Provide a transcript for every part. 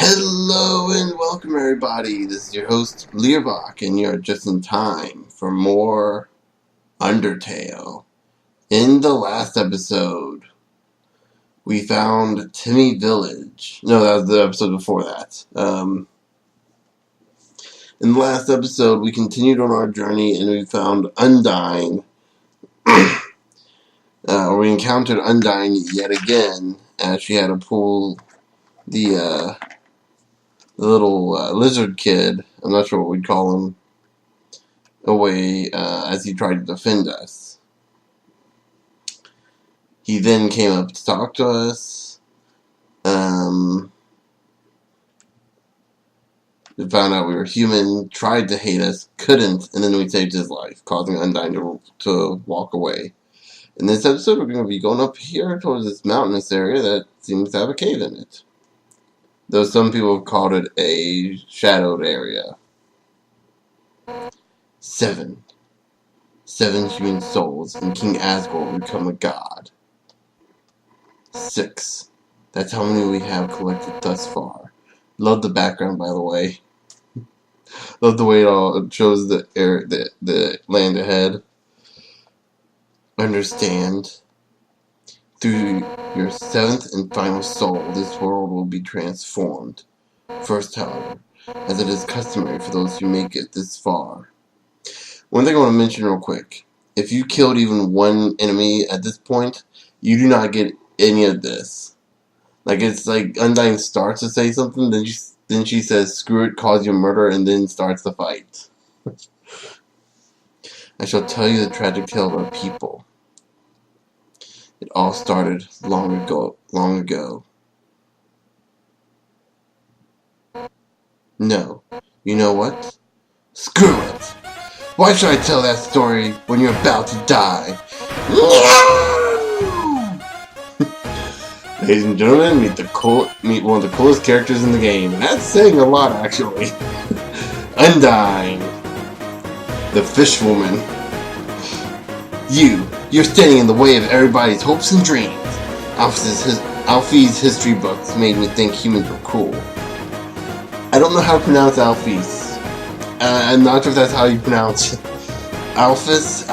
Hello and welcome everybody, this is your host Learbach and you're just in time for more Undertale. In the last episode, we found Timmy Village. No, that was the episode before that. In the last episode, we continued on our journey and we found Undyne. We encountered Undyne yet again as she had to pull the little lizard kid, I'm not sure what we'd call him, away as he tried to defend us. He then came up to talk to us. We found out we were human, tried to hate us, couldn't, and then we saved his life, causing Undyne to walk away. In this episode, we're going to be going up here towards this mountainous area that seems to have a cave in it. Though some people have called it a shadowed area. 7 human souls, and King Asgore will become a god. 6. That's how many we have collected thus far. Love the background, by the way. Love the way it shows the land ahead. Understand. Through your 7th and final soul, this world will be transformed. First, however, as it is customary for those who make it this far. One thing I want to mention real quick. If you killed even one enemy at this point, you do not get any of this. Like, it's like Undyne starts to say something, then she says, screw it, cause you murder, and then starts the fight. I shall tell you the tragic tale of our people. It all started long ago. No. You know what? Screw it! Why should I tell that story when you're about to die? Ladies and gentlemen, meet one of the coolest characters in the game, and that's saying a lot, actually. Undyne, the fish woman. You're standing in the way of everybody's hopes and dreams. Alfie's history books made me think humans were cool. I don't know how to pronounce Alfie's. I'm not sure if that's how you pronounce it. Alphys?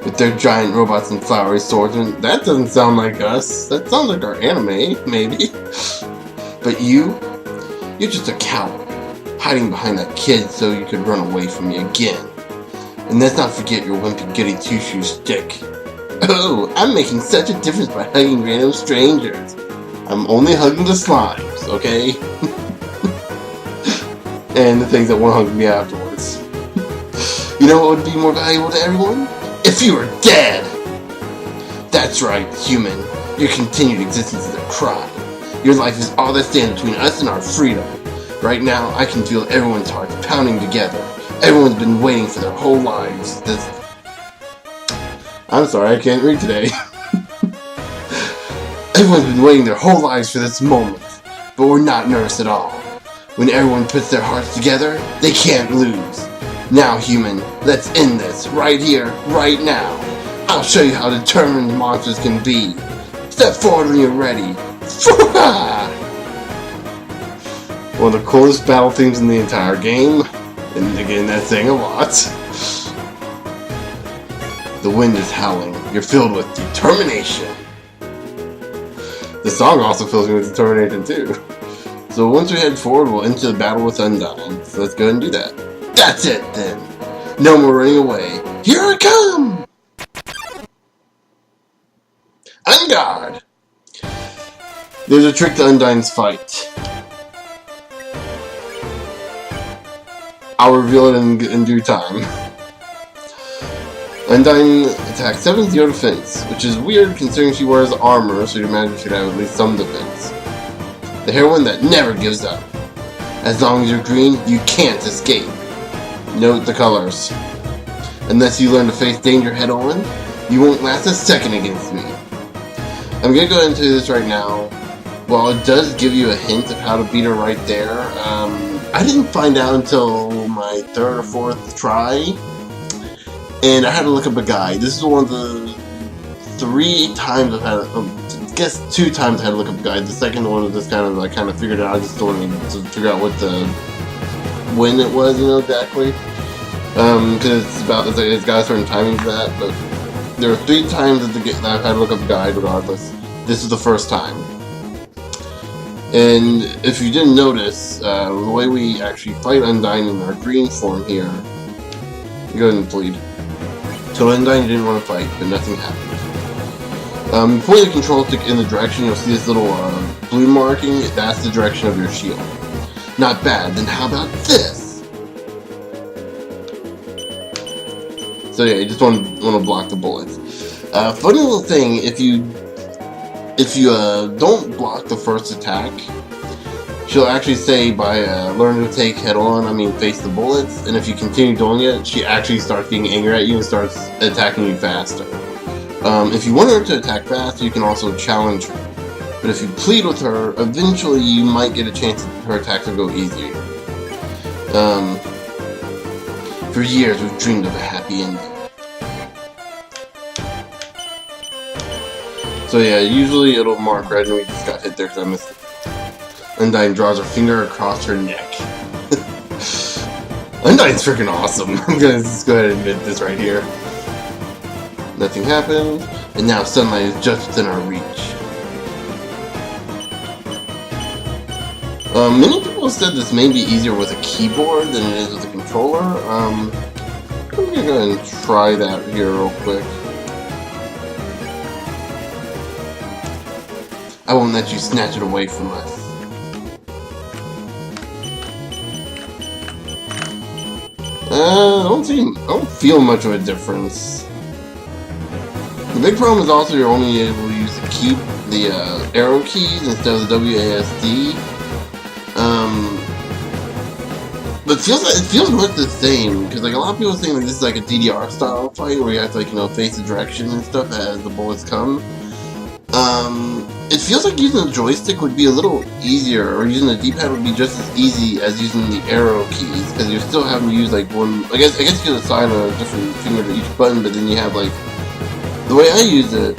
With their giant robots and flowery swords, and that doesn't sound like us. That sounds like our anime, maybe. But you're just a coward, hiding behind that kid so you could run away from me again. And let's not forget your wimpy goody two-shoe stick. Oh, I'm making such a difference by hugging random strangers. I'm only hugging the slimes, okay? And the things that won't hug me afterwards. You know what would be more valuable to everyone? If you were dead! That's right, human. Your continued existence is a crime. Your life is all that stands between us and our freedom. Right now, I can feel everyone's hearts pounding together. Everyone's been waiting for their whole lives. I'm sorry, I can't read today. Everyone's been waiting their whole lives for this moment, but we're not nervous at all. When everyone puts their hearts together, they can't lose. Now, human, let's end this, right here, right now. I'll show you how determined monsters can be. Step forward when you're ready. One of the coolest battle themes in the entire game, and again, that's saying a lot. The wind is howling. You're filled with determination. The song also fills me with determination too. So once we head forward, we'll enter the battle with Undyne. So let's go ahead and do that. That's it then. No more running away. Here I come! On guard! There's a trick to Undyne's fight. I'll reveal it in due time. Undyne attacks 7-0 defense, which is weird considering she wears armor, so you'd imagine she'd have at least some defense. The heroine that never gives up. As long as you're green, you can't escape. Note the colors. Unless you learn to face danger head on, you won't last a second against me. I'm gonna go into this right now. While it does give you a hint of how to beat her right there, I didn't find out until my 3rd or 4th try. And I had to look up a guide. This is one of the 3 times I've had guess 2 times I had to look up guides. The second one was just kind of, I kind of figured it out. I just wanted to figure out when it was, you know, exactly. Because it's got a certain timing for that. But there were 3 times that I've had to look up a guide regardless. This is the first time. And if you didn't notice, the way we actually fight Undyne in our green form here, go ahead and plead. So Undyne didn't want to fight, but nothing happened. Point the control stick in the direction, you'll see this little blue marking, that's the direction of your shield. Not bad, then how about this? So yeah, you just want to block the bullets. Funny little thing, if you don't block the first attack, she'll actually say by learn to take head on, face the bullets, and if you continue doing it, she actually starts getting angry at you and starts attacking you faster. If you want her to attack fast, you can also challenge her. But if you plead with her, eventually you might get a chance that her attacks will go easier. For years we've dreamed of a happy ending. So yeah, usually it'll mark red and we just got hit there because I missed it. Undyne draws her finger across her neck. Undyne's freaking awesome. I'm gonna just go ahead and admit this right here. Nothing happened, and now sunlight is just within our reach. Many people said this may be easier with a keyboard than it is with a controller. I'm gonna go ahead and try that here real quick. I won't let you snatch it away from us. I don't feel much of a difference. The big problem is also you're only able to use the arrow keys instead of the WASD. But it feels much the same, because like a lot of people think that this is like a DDR style fight where you have to face the direction and stuff as the bullets come. It feels like using a joystick would be a little easier, or using the D-pad would be just as easy as using the arrow keys, because you're still having to use like one. I guess you can assign a different finger to each button, but then you have like the way I use it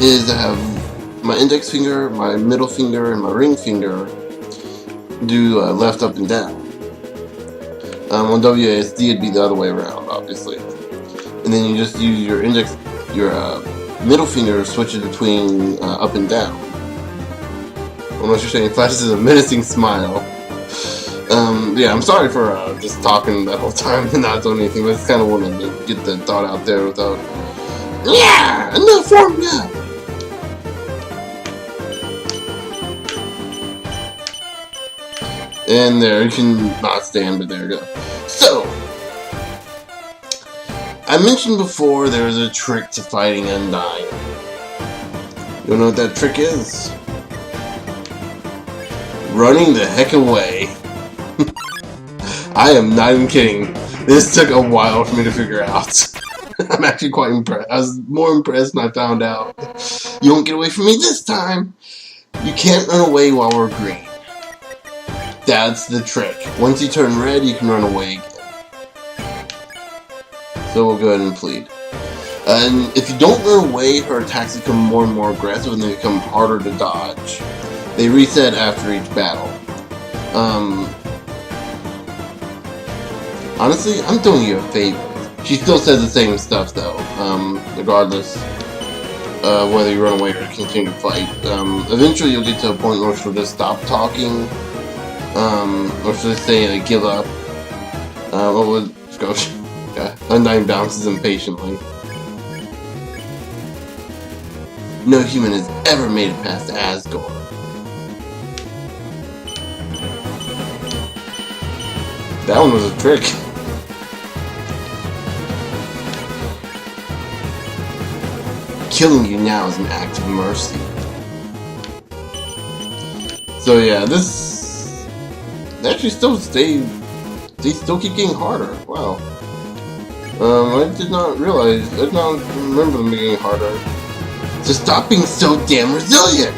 is I have my index finger, my middle finger, and my ring finger do left, up, and down. On WASD it'd be the other way around, obviously, and then you just use your middle finger switches between up and down. Unless you're saying flashes is a menacing smile. Yeah, I'm sorry for just talking that whole time and not doing anything, but I just kind of wanted to get the thought out there without. Yeah, enough form now. And there, you can not stand, but there you go. So, I mentioned before there's a trick to fighting Undyne. You know what that trick is? Running the heck away. I am not even kidding. This took a while for me to figure out. I'm actually quite impressed. I was more impressed when I found out. You won't get away from me this time. You can't run away while we're green. That's the trick. Once you turn red, you can run away again. So we'll go ahead and plead. And if you don't run away, her attacks become more and more aggressive and they become harder to dodge. They reset after each battle. Honestly, I'm doing you a favor. She still says the same stuff though, regardless whether you run away or continue to fight. Eventually you'll get to a point where she'll just stop talking, or she'll just say like, give up. Let's go. Yeah, Undyne bounces impatiently. No human has ever made it past Asgore. That one was a trick. Killing you now is an act of mercy. So yeah, this actually they still keep getting harder. Wow. I did not remember them getting harder. So stop being so damn resilient!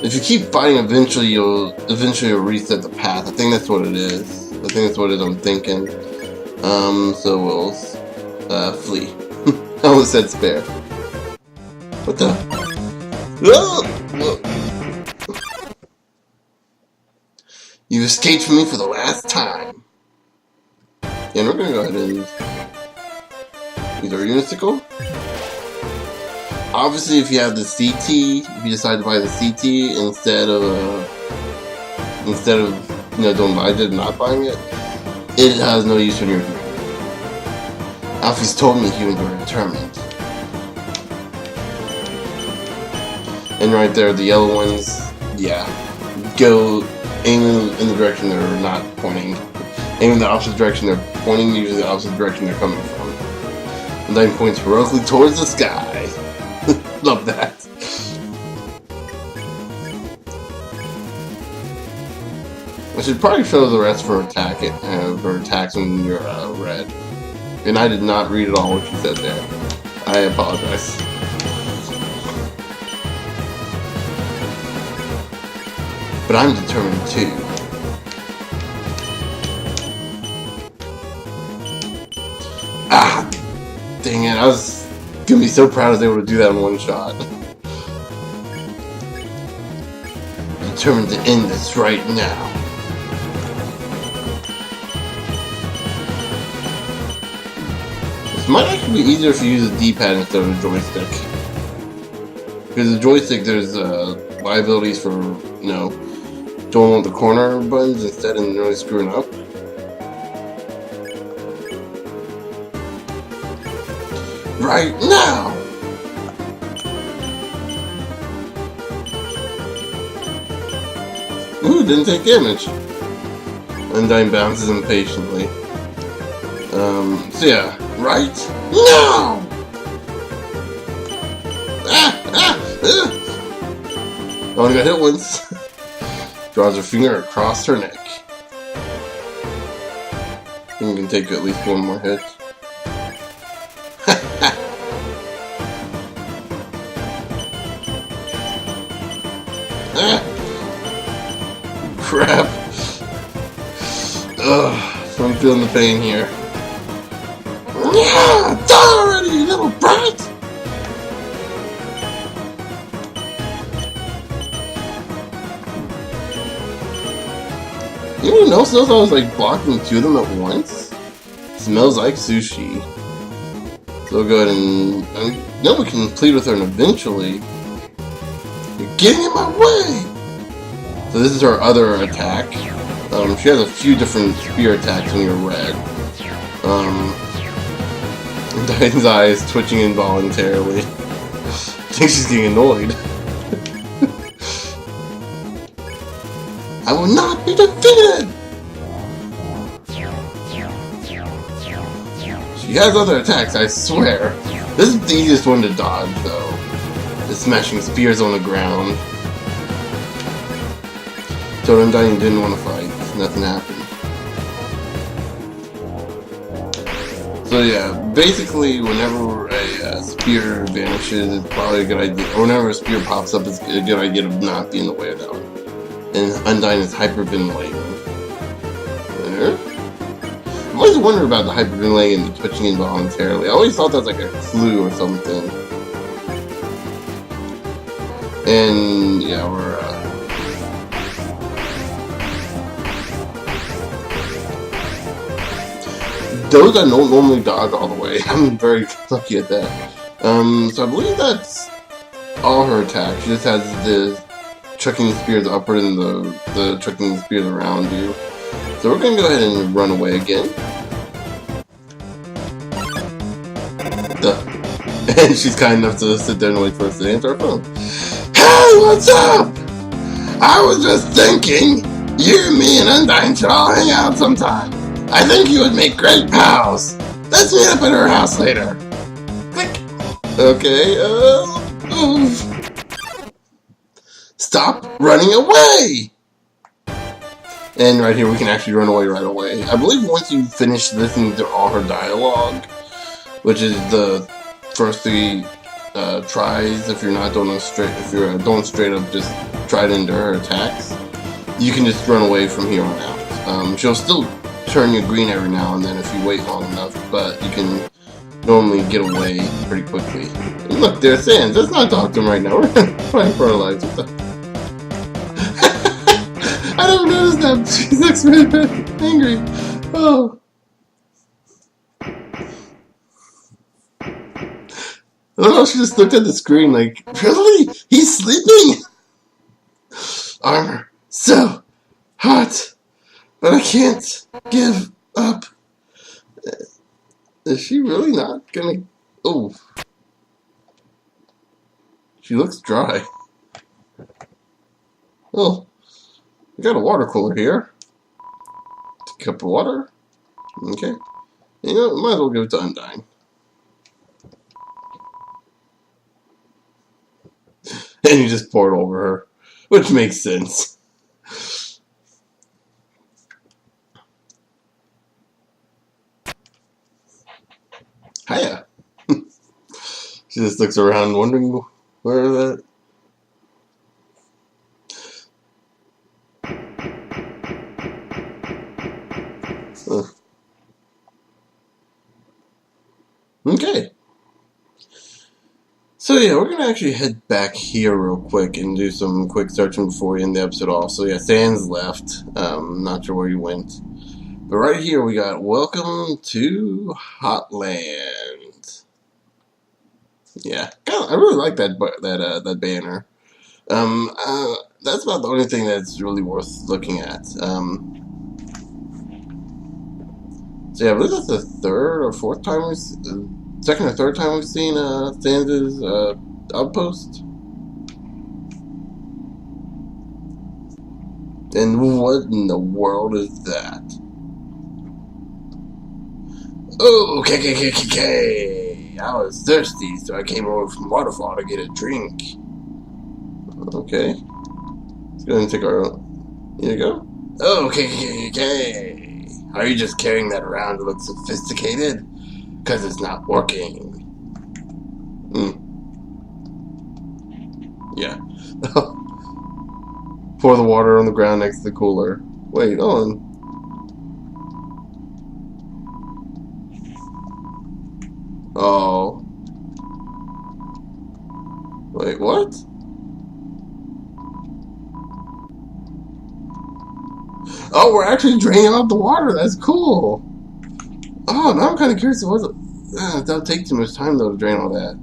If you keep fighting, eventually you'll reset the path. I think that's what it is. I'm thinking. So we'll flee. I almost said spare. What the? Oh! You escaped from me for the last time. Yeah, we're gonna go ahead and use our Unicicle. Obviously, if you have the CT, if you decide to buy the CT instead of doing what I did, not buying it, it has no use when you're here. Alfie's told me humans were determined. And right there, the yellow ones, yeah, go aim in the direction they're not pointing. Aim in the opposite direction they're pointing, usually the opposite direction they're coming from. And then points heroically towards the sky. Love that. I should probably show the rest for attacks when you're red. And I did not read at all what you said there. I apologize. But I'm determined too. Ah! Dang it, I was gonna be so proud I was able to do that in one shot. Determined to end this right now. This might actually be easier if you use a D-pad instead of a joystick. Because the joystick, there's liabilities for, doing all the corner buttons instead and really screwing up. Right now! Ooh, didn't take damage. Undyne bounces impatiently. So yeah, right now! I only got hit once. Draws her finger across her neck. I think we can take at least one more hit. Crap. Ugh, so I'm feeling the pain here. Yeah, die already, you little brat! You didn't notice I was like blocking two of them at once? Smells like sushi. So we'll go ahead and then we can plead with her and eventually. You're getting in my way! So this is her other attack. She has a few different spear attacks when you're red. Undyne's eye is twitching involuntarily. I think she's getting annoyed. I will not be defeated! She has other attacks, I swear. This is the easiest one to dodge, though. Just smashing spears on the ground. So Undyne didn't want to fight. Nothing happened. So yeah, basically whenever a spear vanishes, it's probably a good idea. Or whenever a spear pops up, it's a good idea to not be in the way of that one. And Undyne is hyperventilating. There. I always wondered about the hyperventilating and the twitching involuntarily. I always thought that was like a clue or something. And yeah, we're those I don't normally dodge all the way. I'm very lucky at that. So I believe that's all her attacks. She just has the chucking spears upward and the chucking spears around you. So we're gonna go ahead and run away again. And she's kind enough to sit there and wait for us to answer our phone. Hey, what's up? I was just thinking, you, me, and Undyne should all hang out sometime. I think you would make great pals. Let's meet up at her house later. Click. Okay, Stop running away! And right here, we can actually run away right away. I believe once you finish listening to all her dialogue, which is the first three tries, if you're not doing straight up just try to endure her attacks, you can just run away from here on out. She'll still turn you green every now and then if you wait long enough, but you can normally get away pretty quickly. And look, there's Sans. Let's not talk to him right now. We're fighting for our lives. What the? I never noticed that. She looks really angry. Oh. I don't know, she just looked at the screen like, really? He's sleeping? Armor. So hot. But I can't give up. Is she really not gonna... Oh. She looks dry. Oh. We got a water cooler here. A cup of water. Okay. You know, might as well give it to Undyne. And you just pour it over her. Which makes sense. Hiya. She just looks around wondering where that... Okay. So yeah, we're gonna actually head back here real quick and do some quick searching before we end the episode off. So yeah, Sans left. Not sure where he went. But right here we got Welcome to Hotland. Yeah, I really like that banner. That's about the only thing that's really worth looking at. So yeah, I believe that's the third or fourth time second or third time we've seen Sans' outpost. And what in the world is that? Oh, okay. I was thirsty, so I came over from Waterfall to get a drink. Okay. Let's go ahead and take our... Here you go. Oh, okay. Are you just carrying that around to look sophisticated? Because it's not working. Yeah. Pour the water on the ground next to the cooler. Wait, on. Oh. Wait, what? Oh, we're actually draining out the water. That's cool. Oh, now I'm kind of curious. That'll take too much time, though, to drain all that.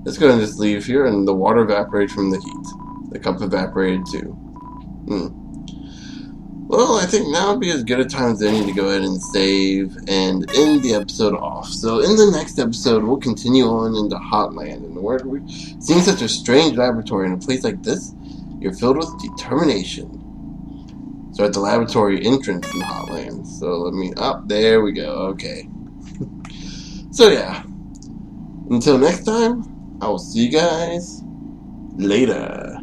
Let's go ahead and just leave here, and the water evaporates from the heat. The cup evaporated, too. Well, I think now would be as good a time as any to go ahead and save and end the episode off. So in the next episode, we'll continue on into Hotland. And where we seeing such a strange laboratory in a place like this, you're filled with determination. So at the laboratory entrance in Hotland. So let me there we go. Okay. So yeah. Until next time, I will see you guys later.